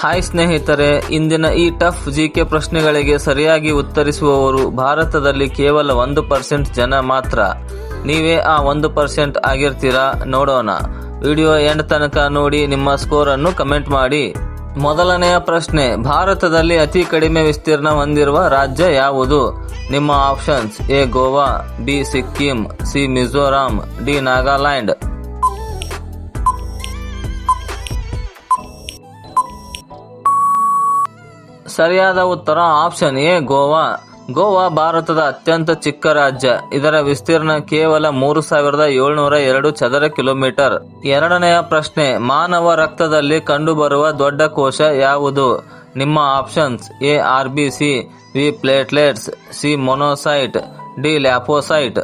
Hi ಸ್ನೇಹಿತರೆ, ಇಂದಿನ ಈ ಟಫ್ ಜಿಕೆ ಪ್ರಶ್ನೆಗಳಿಗೆ ಸರಿಯಾಗಿ ಉತ್ತರಿಸುವವರು ಭಾರತದಲ್ಲಿ ಕೇವಲ 1% ಜನ ಮಾತ್ರ. ನೀವೇ ಆ 1% ಆಗಿರ್ತೀರಾ? ನೋಡೋಣ. ವಿಡಿಯೋ ಎಂಡ್ ತನಕ ನೋಡಿ, ನಿಮ್ಮ ಸ್ಕೋರ್ ಅನ್ನು ಕಮೆಂಟ್ ಮಾಡಿ. ಮೊದಲನೆಯ ಪ್ರಶ್ನೆ, ಭಾರತದಲ್ಲಿ ಅತಿ ಕಡಿಮೆ ವಿಸ್ತೀರ್ಣ ಹೊಂದಿರುವ ರಾಜ್ಯ ಯಾವುದು? ನಿಮ್ಮ options: A Goa, B Sikkim, C Mizoram, D Nagaland. ಸರಿಯಾದ ಉತ್ತರ ಆಪ್ಷನ್ ಎ ಗೋವಾ. ಗೋವಾ ಭಾರತದ ಅತ್ಯಂತ ಚಿಕ್ಕ ರಾಜ್ಯ. ಇದರ ವಿಸ್ತೀರ್ಣ ಕೇವಲ 3702 ಚದರ ಕಿಲೋಮೀಟರ್. ಎರಡನೆಯ ಪ್ರಶ್ನೆ, ಮಾನವ ರಕ್ತದಲ್ಲಿ ಕಂಡುಬರುವ ದೊಡ್ಡ ಕೋಶ ಯಾವುದು? ನಿಮ್ಮ options: A RBC, B platelets, C monocyte, D lymphocyte.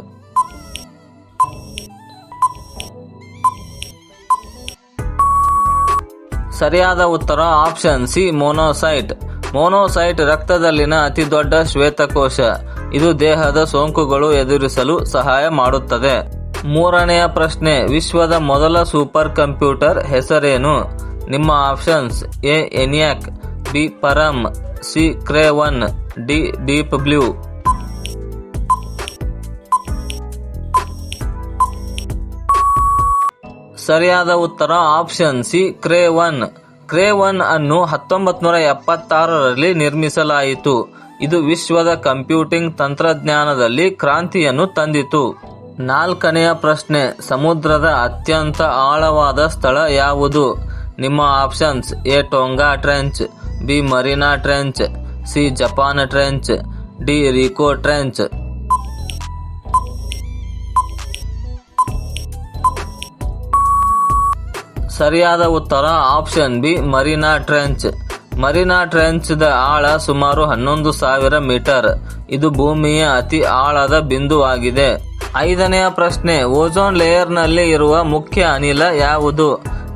ಸರಿಯಾದ ಉತ್ತರ ಆಪ್ಷನ್ ಸಿ ಮೊನೋಸೈಟ್. ಮೊನೋಸೈಟ್ ರಕ್ತದಲ್ಲಿನ ಅತಿ ದೊಡ್ಡ ಶ್ವೇತಕೋಶ. ಇದು ದೇಹದ ಸೋಂಕುಗಳು ಎದುರಿಸಲು ಸಹಾಯ ಮಾಡುತ್ತದೆ. ಮೂರನೆಯ ಪ್ರಶ್ನೆ, ವಿಶ್ವದ ಮೊದಲ ಸೂಪರ್ ಕಂಪ್ಯೂಟರ್ ಹೆಸರೇನು? ನಿಮ್ಮ options: A ENIAC, B Param, C Cray one, D Deep Blue. ಸರಿಯಾದ ಉತ್ತರ ಆಪ್ಷನ್ ಸಿ ಕ್ರೇ-1. ಕ್ರೇ-1 ಅನ್ನು 1976ರಲ್ಲಿ ನಿರ್ಮಿಸಲಾಯಿತು. ಇದು ವಿಶ್ವದ ಕಂಪ್ಯೂಟಿಂಗ್ ತಂತ್ರಜ್ಞಾನದಲ್ಲಿ ಕ್ರಾಂತಿಯನ್ನು ತಂದಿತು. ನಾಲ್ಕನೆಯ ಪ್ರಶ್ನೆ, ಸಮುದ್ರದ ಅತ್ಯಂತ ಆಳವಾದ ಸ್ಥಳ ಯಾವುದು? ನಿಮ್ಮ options: A Tonga trench, B Mariana trench, C Japan trench, D Rico trench. ಸರಿಯಾದ ಉತ್ತರ option B Mariana trench. Mariana trench ದ ಆಳ ಸುಮಾರು 11,000 ಮೀಟರ್. ಇದು ಭೂಮಿಯ ಅತಿ ಆಳದ ಬಿಂದುವಾಗಿದೆ. ಐದನೆಯ ಪ್ರಶ್ನೆ, ಓಝೋನ್ ಲೇಯರ್ನಲ್ಲಿ ಇರುವ ಮುಖ್ಯ ಅನಿಲ ಯಾವುದು?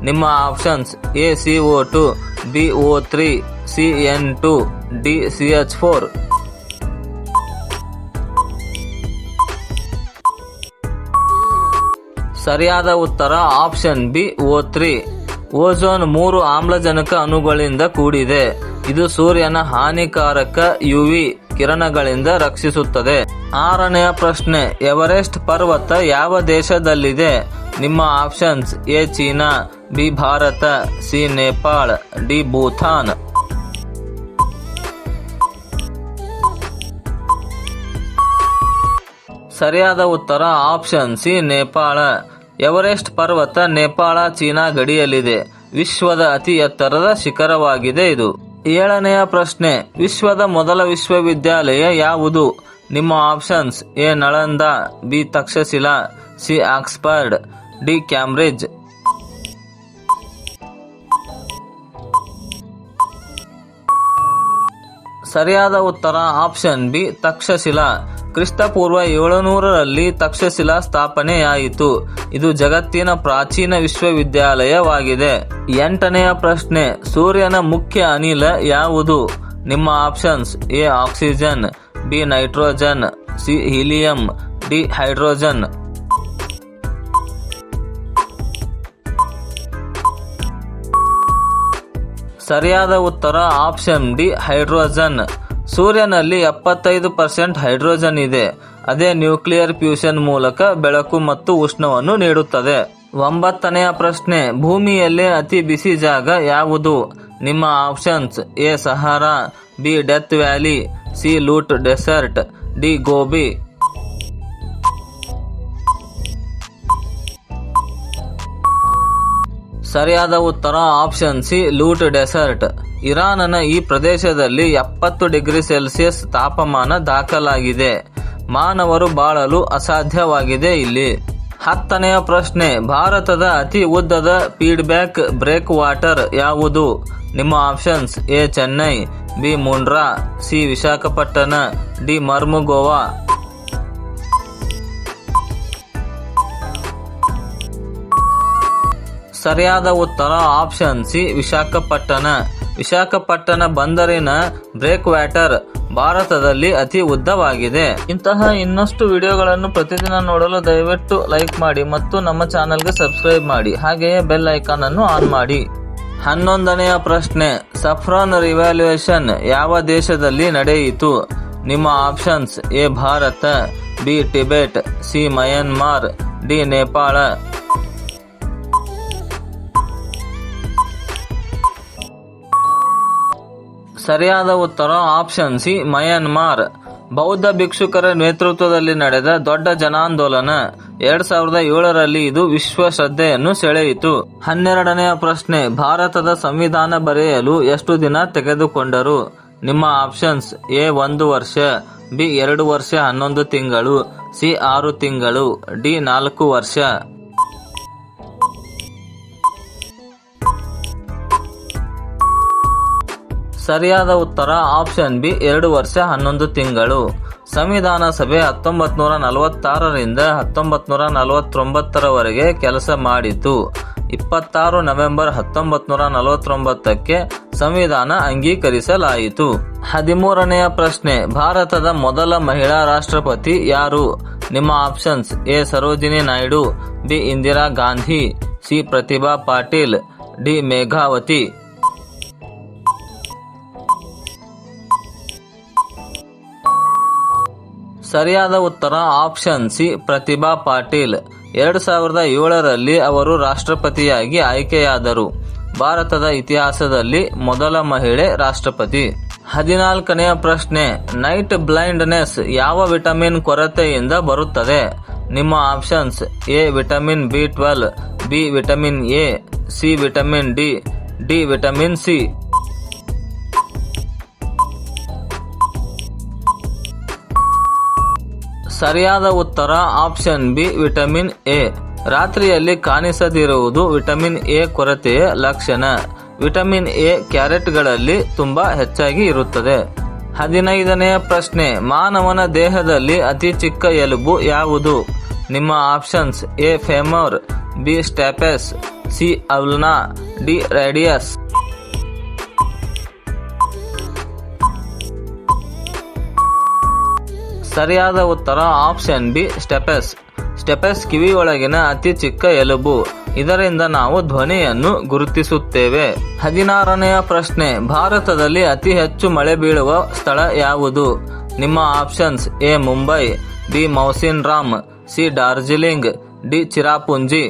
ನಿಮ್ಮ options: A CO2, B O3, C N2, D CH4. ಸರಿಯಾದ ಉತ್ತರ ಆಪ್ಷನ್ ಬಿ O3. ಓಝೋನ್ 3 ಆಮ್ಲಜನಕ ಅಣುಗಳಿಂದ ಕೂಡಿದೆ. ಇದು ಸೂರ್ಯನ ಹಾನಿಕಾರಕ ಯುವಿ ಕಿರಣಗಳಿಂದ ರಕ್ಷಿಸುತ್ತದೆ. ಆರನೆಯ ಪ್ರಶ್ನೆ, ಎವರೆಸ್ಟ್ ಪರ್ವತ ಯಾವ ದೇಶದಲ್ಲಿದೆ? ನಿಮ್ಮ options: A China, B Bharat, C Nepal, D Bhutan. ಸರಿಯಾದ ಉತ್ತರ ಆಪ್ಷನ್ ಸಿ ನೇಪಾಳ. ಎವರೆಸ್ಟ್ ಪರ್ವತ ನೇಪಾಳ ಚೀನಾ ಗಡಿಯಲ್ಲಿದೆ. ವಿಶ್ವದ ಅತಿ ಎತ್ತರದ ಶಿಖರವಾಗಿದೆ ಇದು. ಏಳನೆಯ ಪ್ರಶ್ನೆ, ವಿಶ್ವದ ಮೊದಲ ವಿಶ್ವವಿದ್ಯಾಲಯ ಯಾವುದು? ನಿಮ್ಮ options: A Nalanda, B Takshashila, C Oxford, D Cambridge. ಸರಿಯಾದ ಉತ್ತರ ಆಪ್ಷನ್ ಬಿ ತಕ್ಷಶಿಲಾ. ಕ್ರಿಸ್ತಪೂರ್ವ 700ರಲ್ಲಿ ತಕ್ಷಶಿಲಾ ಸ್ಥಾಪನೆಯಾಯಿತು. ಇದು ಜಗತ್ತಿನ ಪ್ರಾಚೀನ ವಿಶ್ವವಿದ್ಯಾಲಯವಾಗಿದೆ. ಎಂಟನೆಯ ಪ್ರಶ್ನೆ, ಸೂರ್ಯನ ಮುಖ್ಯ ಅನಿಲ ಯಾವುದು? ನಿಮ್ಮ options: A oxygen, B nitrogen, C helium, D hydrogen. ಸರಿಯಾದ ಉತ್ತರ ಆಪ್ಷನ್ ಡಿ ಹೈಡ್ರೋಜನ್. ಸೂರ್ಯನಲ್ಲಿ 75% ಹೈಡ್ರೋಜನ್ ಇದೆ. ಅದೇ ನ್ಯೂಕ್ಲಿಯರ್ ಫ್ಯೂಷನ್ ಮೂಲಕ ಬೆಳಕು ಮತ್ತು ಉಷ್ಣವನ್ನು ನೀಡುತ್ತದೆ. ಒಂಬತ್ತನೆಯ ಪ್ರಶ್ನೆ, ಭೂಮಿಯಲ್ಲಿ ಅತಿ ಬಿಸಿ ಜಾಗ ಯಾವುದು? ನಿಮ್ಮ options: A Sahara, B Death Valley, C Lut desert, D Gobi. ಸರಿಯಾದ ಉತ್ತರ ಆಪ್ಷನ್ ಸಿ ಲೂಟ್ ಡೆಸರ್ಟ್. ಇರಾನ್ನ ಈ ಪ್ರದೇಶದಲ್ಲಿ 70 ಡಿಗ್ರಿ ಸೆಲ್ಸಿಯಸ್ ತಾಪಮಾನ ದಾಖಲಾಗಿದೆ. ಮಾನವರು ಬಾಳಲು ಅಸಾಧ್ಯವಾಗಿದೆ ಇಲ್ಲಿ. 10ನೆಯ ಪ್ರಶ್ನೆ, ಭಾರತದ ಅತಿ ಉದ್ದದ ಫೀಡ್ಬ್ಯಾಕ್ ಬ್ರೇಕ್ ವಾಟರ್ ಯಾವುದು? ನಿಮ್ಮ options: A Chennai, B Mundra, C Visakhapatnam, D Marmugao. ಸರಿಯಾದ ಉತ್ತರ ಆಪ್ಷನ್ ಸಿ ವಿಶಾಖಪಟ್ಟಣ. ವಿಶಾಖಪಟ್ಟಣ ಬಂದರಿನ ಬ್ರೇಕ್ ವಾಟರ್ ಭಾರತದಲ್ಲಿ ಅತಿ ಉದ್ದವಾಗಿದೆ. ಇಂತಹ ಇನ್ನಷ್ಟು ವಿಡಿಯೋಗಳನ್ನು ಪ್ರತಿದಿನ ನೋಡಲು ದಯವಿಟ್ಟು ಲೈಕ್ ಮಾಡಿ ಮತ್ತು ನಮ್ಮ ಚಾನೆಲ್ಗೆ ಸಬ್ಸ್ಕ್ರೈಬ್ ಮಾಡಿ. ಹಾಗೆಯೇ ಬೆಲ್ ಐಕಾನ್ ಅನ್ನು ಆನ್ ಮಾಡಿ. 11ನೆಯ ಪ್ರಶ್ನೆ, ಸಫ್ರಾನ್ ರಿವ್ಯಾಲ್ಯೂಯೇಷನ್ ಯಾವ ದೇಶದಲ್ಲಿ ನಡೆಯಿತು? ನಿಮ್ಮ options: A Bharat, B Tibet, C Myanmar, D Nepal. ಸರಿಯಾದ ಉತ್ತರ ಆಪ್ಷನ್ ಸಿ ಮಯನ್ಮಾರ್. ಬೌದ್ಧ ಭಿಕ್ಷುಕರ ನೇತೃತ್ವದಲ್ಲಿ ನಡೆದ ದೊಡ್ಡ ಜನಾಂದೋಲನ 2007ರಲ್ಲಿ ಇದು ವಿಶ್ವ ಶ್ರದ್ಧೆಯನ್ನು ಸೆಳೆಯಿತು. 12ನೆಯ ಪ್ರಶ್ನೆ, ಭಾರತದ ಸಂವಿಧಾನ ಬರೆಯಲು ಎಷ್ಟು ದಿನ ತೆಗೆದುಕೊಂಡರು? ನಿಮ್ಮ ಆಪ್ಷನ್ಸ್: ಎ 1 ವರ್ಷ, ಬಿ 2 ವರ್ಷ 11 ತಿಂಗಳು, ಸಿ 6 ತಿಂಗಳು, ಡಿ 4 ವರ್ಷ. ಸರಿಯಾದ ಉತ್ತರ ಆಪ್ಷನ್ ಬಿ 2 ವರ್ಷ 11 ತಿಂಗಳು. ಸಂವಿಧಾನ ಸಭೆ 1946ರಿಂದ 1949ರವರೆಗೆ ಕೆಲಸ ಮಾಡಿತು. 26 ನವೆಂಬರ್ 1949ಕ್ಕೆ ಸಂವಿಧಾನ ಅಂಗೀಕರಿಸಲಾಯಿತು. 13ನೆಯ ಪ್ರಶ್ನೆ, ಭಾರತದ ಮೊದಲ ಮಹಿಳಾ ರಾಷ್ಟ್ರಪತಿ ಯಾರು? ನಿಮ್ಮ options: A Sarojini Naidu, B Indira Gandhi, C Pratibha Patil, D Meghavati. ಸರಿಯಾದ ಉತ್ತರ ಆಪ್ಷನ್ ಸಿ ಪ್ರತಿಭಾ ಪಾಟೀಲ್. 2007ರಲ್ಲಿ ಅವರು ರಾಷ್ಟ್ರಪತಿಯಾಗಿ ಆಯ್ಕೆಯಾದರು. ಭಾರತದ ಇತಿಹಾಸದಲ್ಲಿ ಮೊದಲ ಮಹಿಳೆ ರಾಷ್ಟ್ರಪತಿ. 14ನೆಯ ಪ್ರಶ್ನೆ, ನೈಟ್ ಬ್ಲೈಂಡ್ನೆಸ್ ಯಾವ ವಿಟಮಿನ್ ಕೊರತೆಯಿಂದ ಬರುತ್ತದೆ? ನಿಮ್ಮ ಆಪ್ಷನ್ಸ್: ಎ ವಿಟಮಿನ್ ಬಿ12, B vitamin A, C vitamin D, D vitamin C. ಸರಿಯಾದ ಉತ್ತರ ಆಪ್ಷನ್ ಬಿ ವಿಟಮಿನ್ ಎ. ರಾತ್ರಿಯಲ್ಲಿ ಕಾಣಿಸದಿರುವುದು ವಿಟಮಿನ್ ಎ ಕೊರತೆಯ ಲಕ್ಷಣ. ವಿಟಮಿನ್ ಎ ಕ್ಯಾರೆಟ್ಗಳಲ್ಲಿ ತುಂಬಾ ಹೆಚ್ಚಾಗಿ ಇರುತ್ತದೆ. 15ನೆಯ ಪ್ರಶ್ನೆ, ಮಾನವನ ದೇಹದಲ್ಲಿ ಅತಿ ಚಿಕ್ಕ ಎಲುಬು ಯಾವುದು? ನಿಮ್ಮ options: A femur, B stapes, C ulna, D radius. ಸರಿಯಾದ ಉತ್ತರ ಆಪ್ಷನ್ ಬಿ ಸ್ಟೆಪೆಸ್. ಸ್ಟೆಪೆಸ್ ಕಿವಿಯೊಳಗಿನ ಅತಿ ಚಿಕ್ಕ ಎಲುಬು. ಇದರಿಂದ ನಾವು ಧ್ವನಿಯನ್ನು ಗುರುತಿಸುತ್ತೇವೆ. 16ನೆಯ ಪ್ರಶ್ನೆ, ಭಾರತದಲ್ಲಿ ಅತಿ ಹೆಚ್ಚು ಮಳೆ ಬೀಳುವ ಸ್ಥಳ ಯಾವುದು? ನಿಮ್ಮ options: A Mumbai, B Mawsynram, C Darjeeling, D Cherrapunji.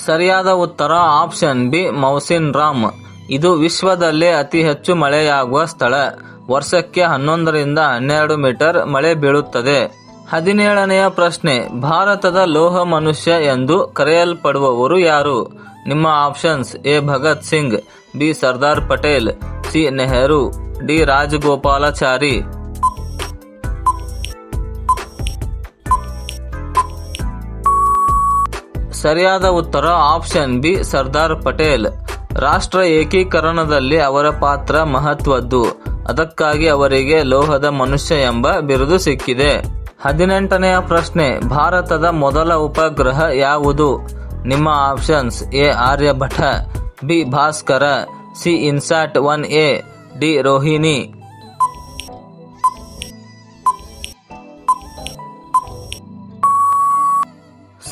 ಸರಿಯಾದ ಉತ್ತರ ಆಪ್ಷನ್ ಬಿ ಮೌಸಿನ್ ರಾಮ್. ಇದು ವಿಶ್ವದಲ್ಲೇ ಅತಿ ಹೆಚ್ಚು ಮಳೆಯಾಗುವ ಸ್ಥಳ. ವರ್ಷಕ್ಕೆ 11ರಿಂದ 12 ಮೀಟರ್ ಮಳೆ ಬೀಳುತ್ತದೆ. 17ನೆಯ ಪ್ರಶ್ನೆ, ಭಾರತದ ಲೋಹ ಮನುಷ್ಯ ಎಂದು ಕರೆಯಲ್ಪಡುವವರು ಯಾರು? ನಿಮ್ಮ options: A Bhagat Singh, B Sardar Patel, C Nehru, D Rajagopalachari. ಸರಿಯಾದ ಉತ್ತರ ಆಪ್ಷನ್ ಬಿ ಸರ್ದಾರ್ ಪಟೇಲ್. ರಾಷ್ಟ್ರ ಏಕೀಕರಣದಲ್ಲಿ ಅವರ ಪಾತ್ರ ಮಹತ್ವದ್ದು. ಅದಕ್ಕಾಗಿ ಅವರಿಗೆ ಲೋಹದ ಮನುಷ್ಯ ಎಂಬ ಬಿರುದು ಸಿಕ್ಕಿದೆ. 18ನೆಯ ಪ್ರಶ್ನೆ, ಭಾರತದ ಮೊದಲ ಉಪಗ್ರಹ ಯಾವುದು? ನಿಮ್ಮ options: A Aryabhata, B Bhaskara, C INSAT 1A, D Rohini.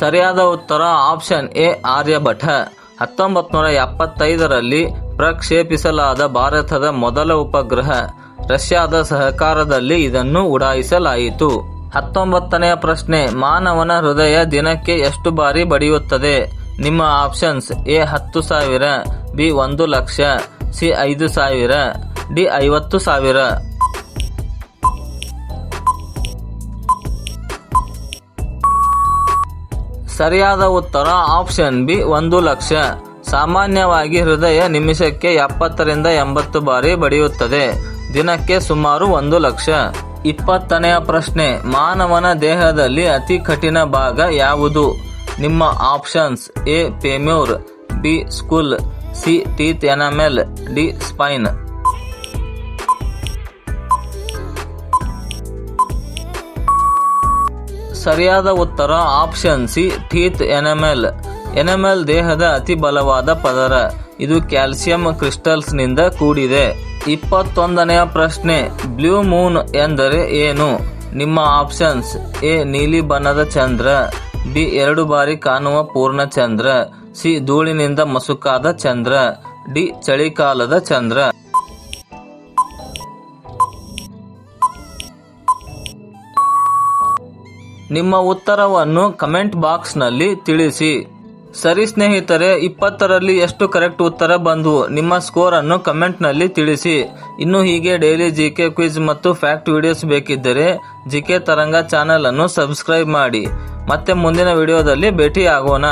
ಸರಿಯಾದ ಉತ್ತರ ಆಪ್ಷನ್ ಎ ಆರ್ಯಭಟ. 1975ರಲ್ಲಿ ಪ್ರಕ್ಷೇಪಿಸಲಾದ ಭಾರತದ ಮೊದಲ ಉಪಗ್ರಹ. ರಷ್ಯಾದ ಸಹಕಾರದಲ್ಲಿ ಇದನ್ನು ಉಡಾಯಿಸಲಾಯಿತು. 19ನೆಯ ಪ್ರಶ್ನೆ, ಮಾನವನ ಹೃದಯ ದಿನಕ್ಕೆ ಎಷ್ಟು ಬಾರಿ ಬಡಿಯುತ್ತದೆ? ನಿಮ್ಮ options: A 10,000, B 1,00,000, C 5,000, D 50,000. ಸರಿಯಾದ ಉತ್ತರ ಆಪ್ಷನ್ ಬಿ 1,00,000. ಸಾಮಾನ್ಯವಾಗಿ ಹೃದಯ ನಿಮಿಷಕ್ಕೆ 70ರಿಂದ 80 ಬಾರಿ ಬಡಿಯುತ್ತದೆ. ದಿನಕ್ಕೆ ಸುಮಾರು 1,00,000. 20ನೆಯ ಪ್ರಶ್ನೆ, ಮಾನವನ ದೇಹದಲ್ಲಿ ಅತಿ ಕಠಿಣ ಭಾಗ ಯಾವುದು? ನಿಮ್ಮ options: A femur, B skull, C teeth enamel, D spine. ಸರಿಯಾದ ಉತ್ತರ option C teeth enamel. Enamel ದೇಹದ ಅತಿ ಬಲವಾದ ಪದರ. ಇದು ಕ್ಯಾಲ್ಸಿಯಂ ಕ್ರಿಸ್ಟಲ್ಸ್ ನಿಂದ ಕೂಡಿದೆ. 21ನೆಯ ಪ್ರಶ್ನೆ, ಬ್ಲೂ ಮೂನ್ ಎಂದರೆ ಏನು? ನಿಮ್ಮ ಆಪ್ಷನ್ಸ್: ಎ ನೀಲಿ ಬಣ್ಣದ ಚಂದ್ರ, ಬಿ 2 ಬಾರಿ ಕಾಣುವ ಪೂರ್ಣ ಚಂದ್ರ, ಸಿ ಧೂಳಿನಿಂದ ಮಸುಕಾದ ಚಂದ್ರ, ಡಿ ಚಳಿಗಾಲದ ಚಂದ್ರ. ನಿಮ್ಮ ಉತ್ತರವನ್ನು ಕಮೆಂಟ್ ಬಾಕ್ಸ್ನಲ್ಲಿ ತಿಳಿಸಿ. ಸರಿ ಸ್ನೇಹಿತರೆ, 20ರಲ್ಲಿ ಎಷ್ಟು ಕರೆಕ್ಟ್ ಉತ್ತರ ಬಂದವು? ನಿಮ್ಮ ಸ್ಕೋರ್ ಅನ್ನು ಕಮೆಂಟ್ನಲ್ಲಿ ತಿಳಿಸಿ. ಇನ್ನು ಹೀಗೆ ಡೈಲಿ ಜಿಕೆ ಕ್ವಿಜ್ ಮತ್ತು ಫ್ಯಾಕ್ಟ್ ವಿಡಿಯೋಸ್ ಬೇಕಿದ್ದರೆ ಜಿಕೆ ತರಂಗ ಚಾನೆಲ್ ಅನ್ನು ಸಬ್ಸ್ಕ್ರೈಬ್ ಮಾಡಿ. ಮತ್ತೆ ಮುಂದಿನ ವಿಡಿಯೋದಲ್ಲಿ ಭೇಟಿ ಆಗೋಣ.